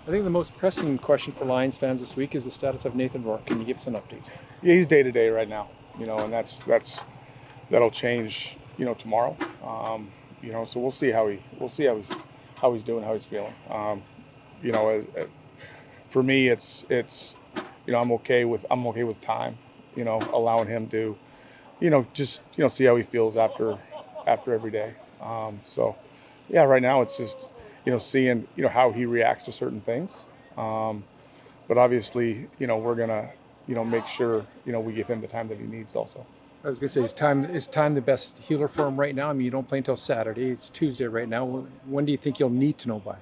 I think the most pressing question for Lions fans this week is the status of Nathan Rourke. Can you give us an update? Yeah, he's day to day right now, and that'll change, tomorrow. So we'll see how he's doing, how he's feeling. You know, for me, it's I'm okay with time, allowing him to, just see how he feels after every day. So, yeah, right now it's just seeing how he reacts to certain things. But obviously, we're gonna make sure we give him the time that he needs also. I was going to say, is time the best healer for him right now? I mean, you don't play until Saturday. It's Tuesday right now. When do you think you'll need to know by?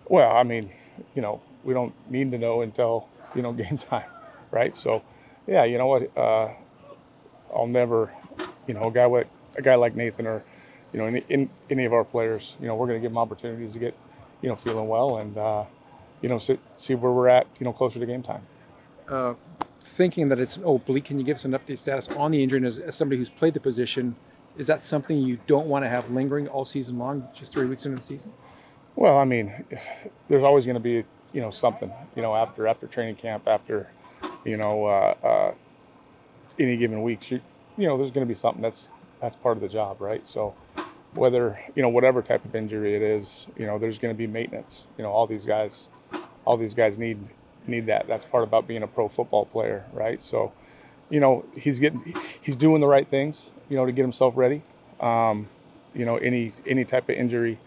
Well, I mean, we don't need to know until game time, right? So, yeah, you know what? I'll never, a guy like Nathan or any of our players, we're going to give them opportunities to get feeling well and see where we're at closer to game time. Thinking that it's an oblique, can you give us an update status on the injury? And as somebody who's played the position, is that something you don't want to have lingering all season long, just 3 weeks into the season? Well, I mean, there's always going to be something after training camp, after you know any given week. There's going to be something that's part of the job, right? So whether whatever type of injury it is, there's going to be maintenance. All these guys need that. That's part about being a pro football player, right? So he's doing the right things to get himself ready. Any type of injury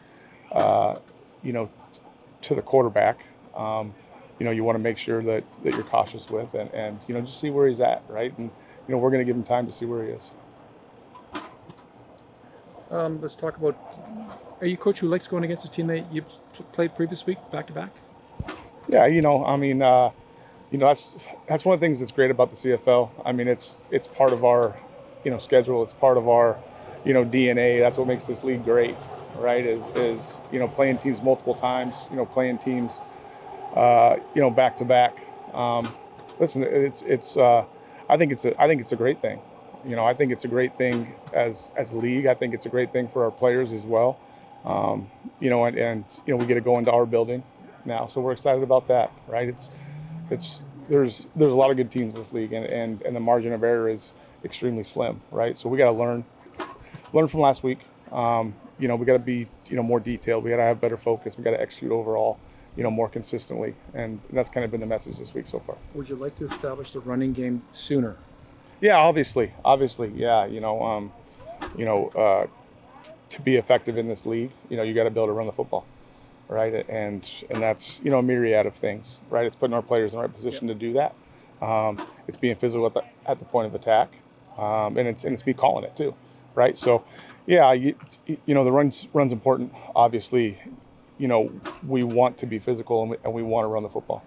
to the quarterback, you want to make sure that you're cautious with and just see where he's at, right? And we're going to give him time to see where he is. Let's talk about, are you a coach who likes going against a team that you played previous week back to back? Yeah, I mean, that's one of the things that's great about the CFL. I mean, it's part of our, schedule. It's part of our, DNA. That's what makes this league great, right? Is playing teams multiple times, playing teams, back to back. Listen, I think it's a great thing. I think it's a great thing as a league. I think it's a great thing for our players as well. And we get to go into our building now, so we're excited about that, right? There's a lot of good teams in this league, and the margin of error is extremely slim, right? So we got to learn from last week. We got to be more detailed. We got to have better focus. We got to execute overall, more consistently, and that's kind of been the message this week so far. Would you like to establish the running game sooner? Yeah, obviously, yeah. To be effective in this league, you got to be able to run the football, right? And that's a myriad of things, right? It's putting our players in the right position to do that. It's being physical at the point of attack, and it's me calling it too, right? So, yeah, the run's important. Obviously, we want to be physical and we want to run the football.